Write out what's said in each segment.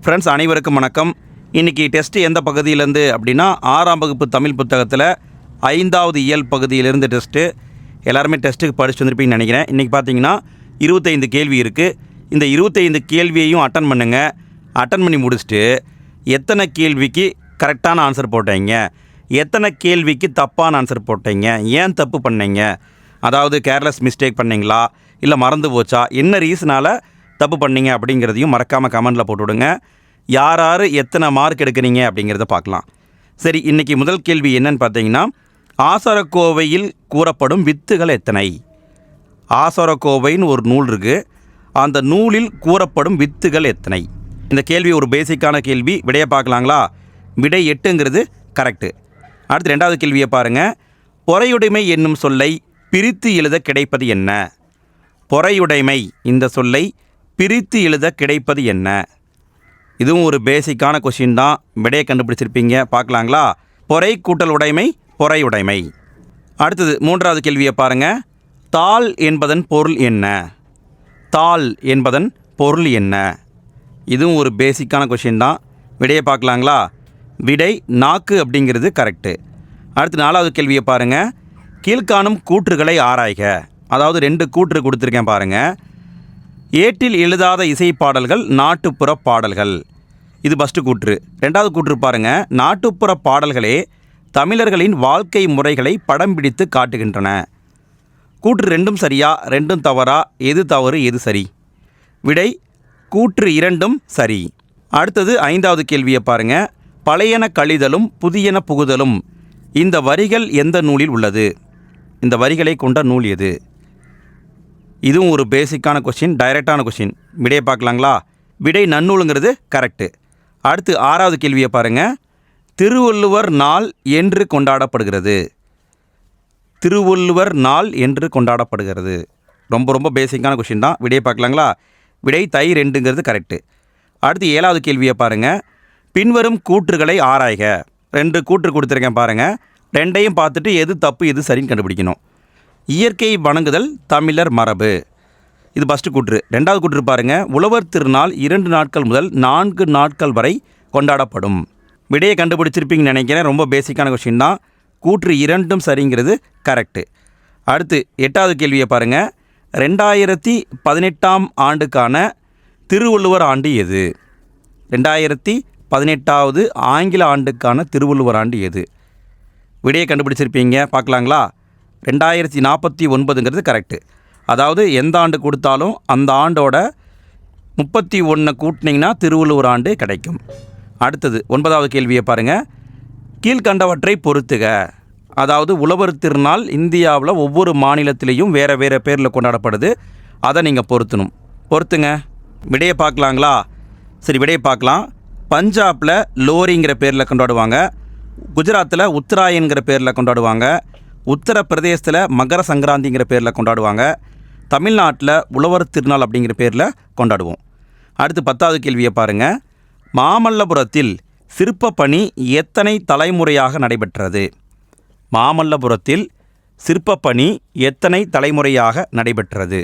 Friends அனைவருக்கும் வணக்கம். இன்றைக்கி டெஸ்ட்டு எந்த பகுதியிலேருந்து அப்படின்னா 6ஆம் வகுப்பு தமிழ் புத்தகத்தில் 5வது இயல் பகுதியிலேருந்து டெஸ்ட்டு. எல்லாருமே டெஸ்ட்டுக்கு படிச்சுட்டு வந்திருப்பீங்கன்னு நினைக்கிறேன். இன்றைக்கி பார்த்தீங்கன்னா 25 கேள்வி இருக்குது. இந்த 25 கேள்வியையும் அட்டன் பண்ணுங்கள். அட்டன் பண்ணி முடிச்சுட்டு எத்தனை கேள்விக்கு கரெக்டான ஆன்சர் போட்டீங்க, எத்தனை கேள்விக்கு தப்பான ஆன்சர் போட்டீங்க, ஏன் தப்பு பண்ணீங்க, அதாவது கேர்லெஸ் மிஸ்டேக் பண்ணிங்களா இல்லை மறந்து போச்சா, என்ன ரீசனால் தப்பு பண்ணீங்க அப்படிங்கிறதையும் மறக்காமல் கமெண்டில் போட்டுவிடுங்க. யார் யார் எத்தனை மார்க் எடுக்கிறீங்க அப்படிங்கிறத பார்க்கலாம். சரி, இன்றைக்கி முதல் கேள்வி என்னன்னு பார்த்தீங்கன்னா, ஆசாரக்கோவையில் கூறப்படும் வித்துகள் எத்தனை? ஆசாரக்கோவைன்னு ஒரு நூல் இருக்குது. அந்த நூலில் கூறப்படும் வித்துகள் எத்தனை? இந்த கேள்வி ஒரு பேசிக்கான கேள்வி. விடையை பார்க்கலாங்களா? விடை 8ங்கிறது கரெக்டு. அடுத்து 2வது கேள்வியை பாருங்கள். பொறையுடைமை என்னும் சொல்லை பிரித்து எழுத கிடைப்பது என்ன? பொறையுடைமை இந்த சொல்லை பிரித்து எழுத கிடைப்பது என்ன? இதுவும் ஒரு பேசிக்கான கொஷின் தான். விடையை கண்டுபிடிச்சிருப்பீங்க. பார்க்கலாங்களா? பொறை கூட்டல் உடைமை பொறையுடைமை. அடுத்தது 3வது கேள்வியை பாருங்கள். தாள் என்பதன் பொருள் என்ன? தாள் என்பதன் பொருள் என்ன? இதுவும் ஒரு பேசிக்கான கொஷின் தான். விடையை பார்க்கலாங்களா? விடை நாக்கு அப்படிங்கிறது கரெக்டு. அடுத்து 4வது கேள்வியை பாருங்கள். கீழ்காணும் கூற்றுகளை ஆராய்க. அதாவது 2 கூற்று கொடுத்துருக்கேன் பாருங்கள். ஏட்டில் எழுதாத இசைப்பாடல்கள் நாட்டுப்புற பாடல்கள். இது ஃபஸ்ட்டு கூற்று. 2வது கூற்று பாருங்கள். நாட்டுப்புற பாடல்களே தமிழர்களின் வாழ்க்கை முறைகளை படம் பிடித்து காட்டுகின்றன. கூற்று 2ம் சரியா, 2ம் தவறா, எது தவறு எது சரி? விடை கூற்று 2ம் சரி. அடுத்தது 5வது கேள்வியை பாருங்கள். பழையன கழிதலும் புதியன புகுதலும் இந்த வரிகள் எந்த நூலில் உள்ளது? இந்த வரிகளை கொண்ட நூல் எது? இதுவும் ஒரு பேசிக்கான கொஷின், டைரெக்டான கொஷின். விடையை பார்க்கலாங்களா? விடை நன்னூலுங்கிறது கரெக்டு. அடுத்து 6வது கேள்வியை பாருங்கள். திருவள்ளுவர் நாள் என்று கொண்டாடப்படுகிறது. திருவள்ளுவர் நாள் என்று கொண்டாடப்படுகிறது. ரொம்ப பேசிக்கான கொஷின் தான். விடையை பார்க்கலாங்களா? விடை தை 2ங்கிறது கரெக்டு. அடுத்து 7வது கேள்வியை பாருங்கள். பின்வரும் கூற்றுகளை ஆராய்க. 2 கூற்று கொடுத்துருக்கேன் பாருங்கள். 2ஐயும் பார்த்துட்டு எது தப்பு எது சரின்னு கண்டுபிடிக்கணும். இயற்கை வணங்குதல் தமிழர் மரபு. இது ஃபஸ்ட்டு கூற்று. 2வது கூற்று பாருங்கள். உழவர் திருநாள் 2 நாட்கள் முதல் 4 நாட்கள் வரை கொண்டாடப்படும். விடையை கண்டுபிடிச்சிருப்பீங்கன்னு நினைக்கிறேன். ரொம்ப பேசிக்கான கொஷின் தான். கூற்று 2ம் சரிங்கிறது கரெக்டு. அடுத்து 8வது கேள்வியை பாருங்கள். 2018ஆம் ஆண்டுக்கான திருவள்ளுவர் ஆண்டு எது? 2018வது ஆங்கில ஆண்டுக்கான திருவள்ளுவர் ஆண்டு எது? விடையை கண்டுபிடிச்சிருப்பீங்க. பார்க்கலாங்களா? 2049ங்கிறது கரெக்டு. அதாவது எந்த ஆண்டு கொடுத்தாலும் அந்த ஆண்டோட 31 கூட்டினீங்கன்னா திருவள்ளுவர் ஆண்டு கிடைக்கும். அடுத்தது 9வது கேள்வியை பாருங்கள். கீழ்கண்டவற்றை பொறுத்துக. அதாவது உழவர் திருநாள் இந்தியாவில் ஒவ்வொரு மாநிலத்திலையும் வேறு பேரில் கொண்டாடப்படுது. அதை நீங்கள் பொறுத்துங்க. விடையை பார்க்கலாங்களா? சரி, விடையை பார்க்கலாம். பஞ்சாபில் லோரிங்கிற பேரில் கொண்டாடுவாங்க. குஜராத்தில் உத்தராயன்கிற பேரில் கொண்டாடுவாங்க. உத்தரப்பிரதேசத்தில் மகர சங்கராந்திங்கிற பேரில் கொண்டாடுவாங்க. தமிழ்நாட்டில் உழவர் திருநாள் அப்படிங்கிற பேரில் கொண்டாடுவோம். அடுத்து 10வது கேள்வியை பாருங்கள். மாமல்லபுரத்தில் சிற்ப பணி எத்தனை தலைமுறையாக நடைபெற்றது? மாமல்லபுரத்தில் சிற்ப பணி எத்தனை தலைமுறையாக நடைபெற்றது?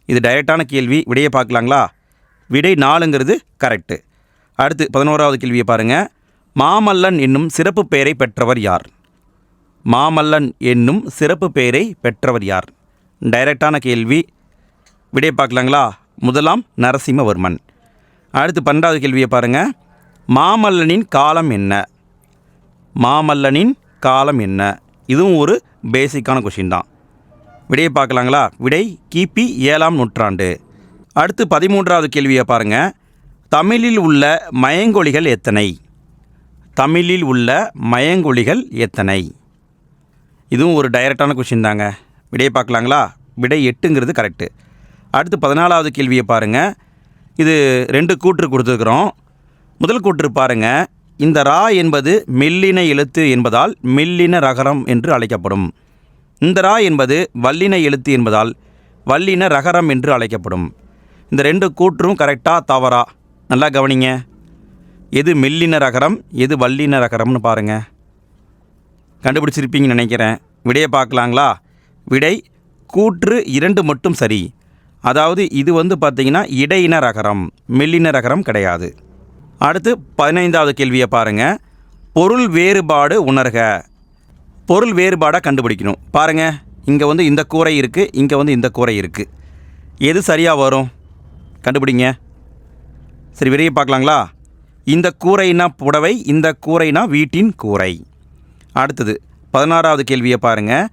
இது டைரெக்டான கேள்வி. விடையை பார்க்கலாங்களா? விடை 4ங்கிறது கரெக்டு. அடுத்து 11வது கேள்வியை பாருங்கள். மாமல்லன் என்னும் சிறப்பு பெயரை பெற்றவர் யார்? மாமல்லன் என்னும் சிறப்பு பெயரை பெற்றவர் யார்? டைரெக்டான கேள்வி. விடையை பார்க்கலாங்களா? முதலாம் நரசிம்மவர்மன். அடுத்து 12வது கேள்வியை பாருங்கள். மாமல்லனின் காலம் என்ன? மாமல்லனின் காலம் என்ன? இதுவும் ஒரு பேசிக்கான கொஷின் தான். விடையை பார்க்கலாங்களா? விடை கிபி 7ஆம் நூற்றாண்டு. அடுத்து 13வது கேள்வியை பாருங்கள். தமிழில் உள்ள மயங்கொலிகள் எத்தனை? தமிழில் உள்ள மயங்கொலிகள் எத்தனை? இதுவும் ஒரு டைரெக்டான கொஷின் தாங்க. விடையை பார்க்கலாங்களா? விடை 8ங்கிறது கரெக்டு. அடுத்து 14வது கேள்வியை பாருங்கள். இது 2 கூற்று கொடுத்துருக்குறோம். முதல் கூற்று பாருங்கள். இந்த ரா என்பது மெல்லின எழுத்து என்பதால் மெல்லின ரகரம் என்று அழைக்கப்படும். இந்த ரா என்பது வல்லின எழுத்து என்பதால் வல்லின ரகரம் என்று அழைக்கப்படும். இந்த 2 கூற்றும் கரெக்டாக தவறா? நல்லா கவனிங்க. எது மெல்லின ரகரம் எது வல்லின ரகரம்னு பாருங்கள். கண்டுபிடிச்சிருப்பீங்கன்னு நினைக்கிறேன். விடையை பார்க்கலாங்களா? விடை கூற்று 2 மட்டும் சரி. அதாவது இது வந்து பார்த்திங்கன்னா இடையின ரகரம், மெல்லின ரகரம் கிடையாது. அடுத்து 15வது கேள்வியை பாருங்கள். பொருள் வேறுபாடு உணர்க. பொருள் வேறுபாடாக கண்டுபிடிக்கணும். பாருங்கள், இங்கே வந்து இந்த கூரை இருக்குது, இங்கே வந்து இந்த கூரை இருக்குது. எது சரியாக வரும் கண்டுபிடிங்க. சரி, விரைய பார்க்கலாங்களா? இந்த கூரைனா புடவை, இந்த கூரைனா வீட்டின் கூரை. அடுத்தது 16வது கேள்வியை பாருங்கள்.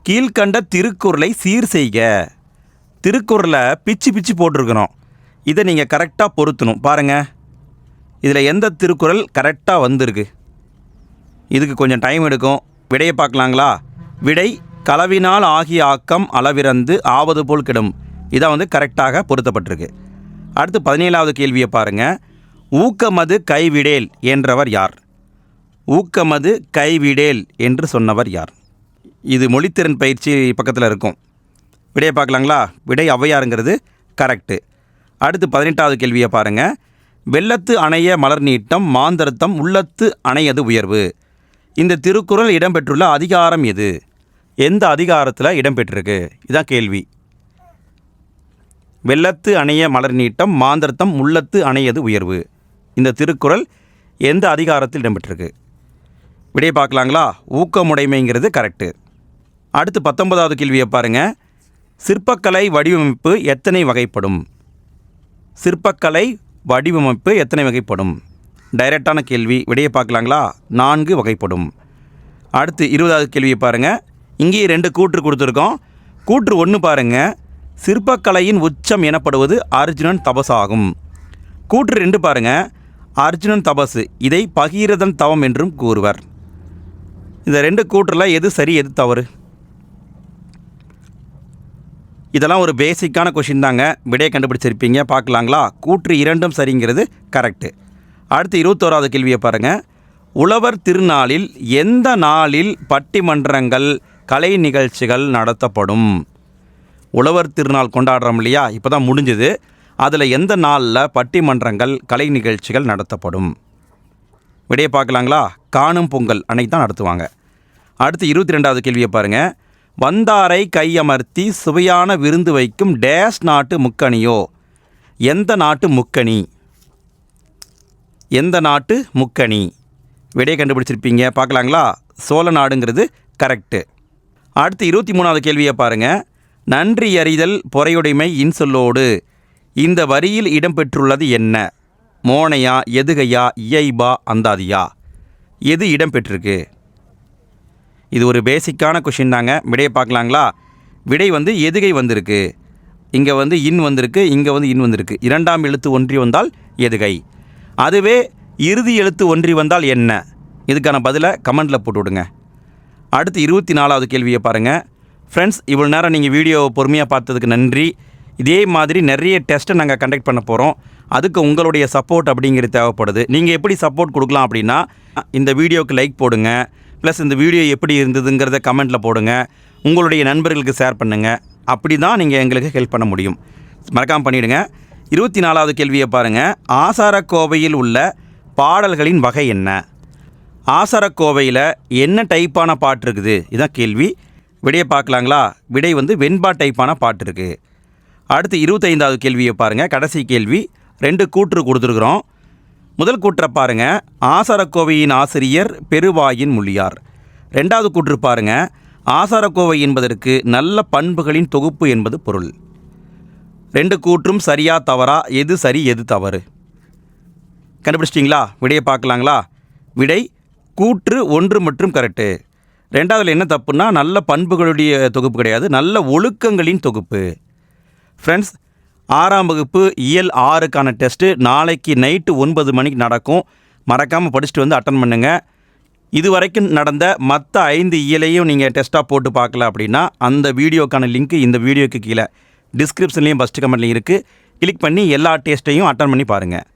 கீழ்கண்ட திருக்குறளை சீர் செய்க. திருக்குறளை பிச்சு பிச்சு போட்டிருக்கணும். இதை நீங்கள் கரெக்டாக பொருத்தணும். பாருங்கள், இதில் எந்த திருக்குறள் கரெக்டாக வந்திருக்கு? இதுக்கு கொஞ்சம் டைம் எடுக்கும். விடையை பார்க்கலாங்களா? விடை களவினால் ஆகிய ஆக்கம் அளவிறந்து ஆவது போல் கெடும். இதான் வந்து கரெக்டாக பொருத்தப்பட்டிருக்கு. அடுத்து 17வது கேள்வியை பாருங்கள். ஊக்கமது கைவிடேல் என்றவர் யார்? ஊக்கமது கைவிடேல் என்று சொன்னவர் யார்? இது மொழித்திறன் பயிற்சி பக்கத்தில் இருக்கும். விடையை பார்க்கலாங்களா? விடை ஔவையாருங்கிறது கரெக்டு. அடுத்து 18வது கேள்வியை பாருங்கள். வெள்ளத்து அணைய மலர் நீட்டம் மாந்தர்த்தம் உள்ளத்து அணையது உயர்வு. இந்த திருக்குறள் இடம்பெற்றுள்ள அதிகாரம் எது? எந்த அதிகாரத்தில் இடம்பெற்றிருக்கு? இதான் கேள்வி. வெள்ளத்து அணைய மலர் நீட்டம் மாந்தர்த்தம் உள்ளத்து அணையது உயர்வு. இந்த திருக்குறள் எந்த அதிகாரத்தில் இடம்பெற்றிருக்கு? விடையை பார்க்கலாங்களா? ஊக்கமுடைமைங்கிறது கரெக்டு. அடுத்து 19வது கேள்வியை பாருங்கள். சிற்பக்கலை வடிவமைப்பு எத்தனை வகைப்படும்? சிற்பக்கலை வடிவமைப்பு எத்தனை வகைப்படும்? டைரெக்டான கேள்வி. விடையை பார்க்கலாங்களா? 4 வகைப்படும். அடுத்து 20வது கேள்வியை பாருங்கள். இங்கேயே 2 கூற்று கொடுத்துருக்கோம். கூற்று 1 பாருங்கள். சிற்பக்கலையின் உச்சம் எனப்படுவது அர்ஜுனன் தபஸ் ஆகும். கூற்று 2 பாருங்கள். அர்ஜுனன் தபசு இதை பகீரதன் தவம் என்றும் கூறுவர். இந்த 2 கூற்றில் எது சரி எது தவறு? இதெல்லாம் ஒரு பேசிக்கான கொஷின் தாங்க. விடையை கண்டுபிடிச்சிருப்பீங்க. பார்க்கலாங்களா? கூற்று 2 சரிங்கிறது கரெக்டு. அடுத்து 21வது கேள்வியை பாருங்கள். உழவர் திருநாளில் எந்த நாளில் பட்டிமன்றங்கள் கலை நிகழ்ச்சிகள் நடத்தப்படும்? உழவர் திருநாள் கொண்டாடுறோம் இல்லையா? இப்போ தான் முடிஞ்சுது. அதில் எந்த நாளில் பட்டிமன்றங்கள் கலை நிகழ்ச்சிகள் நடத்தப்படும்? விடையை பார்க்கலாங்களா? காணும் பொங்கல் அன்னைக்கு தான் நடத்துவாங்க. அடுத்து 22வது கேள்வியை பாருங்கள். வந்தாரை கையமர்த்தி சுவையான விருந்து வைக்கும் டேஷ் நாட்டு முக்கணியோ. எந்த நாட்டு முக்கணி? எந்த நாட்டு முக்கணி? விடையை கண்டுபிடிச்சிருப்பீங்க. பார்க்கலாங்களா? சோழ நாடுங்கிறது கரெக்டு. அடுத்து 23வது கேள்வியை பாருங்கள். நன்றி அறிதல் பொறையுடைமை இன்சொல்லோடு இந்த வரியில் இடம்பெற்றுள்ளது என்ன? மோனையா, எதுகையா, இயைபா, அந்தாதியா? எது இடம்பெற்றிருக்கு? இது ஒரு பேசிக்கான கொஷின் தாங்க. விடையை பார்க்கலாங்களா? விடை வந்து எதுகை வந்திருக்கு. இங்கே வந்து இன் வந்திருக்கு, இங்கே வந்து இன் வந்திருக்கு. 2ஆம் எழுத்து ஒன்றி வந்தால் எதுகை. அதுவே இறுதி எழுத்து ஒன்றி வந்தால் என்ன? இதுக்கான பதிலை கமெண்டில் போட்டு விடுங்க. அடுத்து 24வது கேள்வியை பாருங்கள். ஃப்ரெண்ட்ஸ், இவ்வளோ நேரம் நீங்கள் வீடியோவை பொறுமையாக பார்த்ததுக்கு நன்றி. இதே மாதிரி நிறைய டெஸ்ட்டை நாங்கள் கண்டக்ட் பண்ண போகிறோம். அதுக்கு உங்களுடைய சப்போர்ட் அப்படிங்கிறது தேவைப்படுது. நீங்கள் எப்படி சப்போர்ட் கொடுக்கலாம் அப்படின்னா, இந்த வீடியோவுக்கு லைக் போடுங்க. ப்ளஸ் இந்த வீடியோ எப்படி இருந்ததுங்கிறத கமெண்ட்டில் போடுங்க. உங்களுடைய நண்பர்களுக்கு ஷேர் பண்ணுங்கள். அப்படி தான் நீங்கள் எங்களுக்கு ஹெல்ப் பண்ண முடியும். மறக்காமல் பண்ணிவிடுங்க. 24வது கேள்வியை பாருங்கள். ஆசாரக்கோவையில் உள்ள பாடல்களின் வகை என்ன? ஆசாரக்கோவையில் என்ன டைப்பான பாட்டு இருக்குது? இதுதான் கேள்வி. விடையை பார்க்கலாங்களா? விடை வந்து வெண்பா டைப்பான பாட்டு இருக்குது. அடுத்து 25வது கேள்வியை பாருங்கள். கடைசி கேள்வி. 2 கூற்று கொடுத்துருக்குறோம். முதல் கூற்றை பாருங்கள். ஆசாரக்கோவையின் ஆசிரியர் பெருவாயின் மொழியார். 2வது கூற்று பாருங்கள். ஆசாரக்கோவை என்பதற்கு நல்ல பண்புகளின் தொகுப்பு என்பது பொருள். 2 கூற்றும் சரியா தவறா? எது சரி எது தவறு? கண்டுபிடிச்சிட்டிங்களா? விடையை பார்க்கலாங்களா? விடை கூற்று 1 மற்றும் கரெக்டு. 2வதுல என்ன தப்புன்னா, நல்ல பண்புகளுடைய தொகுப்பு கிடையாது, நல்ல ஒழுக்கங்களின் தொகுப்பு. ஃப்ரெண்ட்ஸ், 6ஆம் வகுப்பு இயல் 6க்கான டெஸ்ட்டு நாளைக்கு நைட்டு 9 மணிக்கு நடக்கும். மறக்காமல் படிச்சுட்டு வந்து அட்டன் பண்ணுங்கள். இது வரைக்கும் நடந்த மற்ற 5 இயலையும் நீங்கள் டெஸ்ட்டாக போட்டு பார்க்கல அப்படின்னா அந்த வீடியோக்கான லிங்க்கு இந்த வீடியோக்கு கீழே டிஸ்கிரிப்ஷன்லேயும் ஃபஸ்ட்டு கமெண்ட்லேயும் இருக்குது. கிளிக் பண்ணி எல்லா டெஸ்ட்டையும் அட்டன் பண்ணி பாருங்கள்.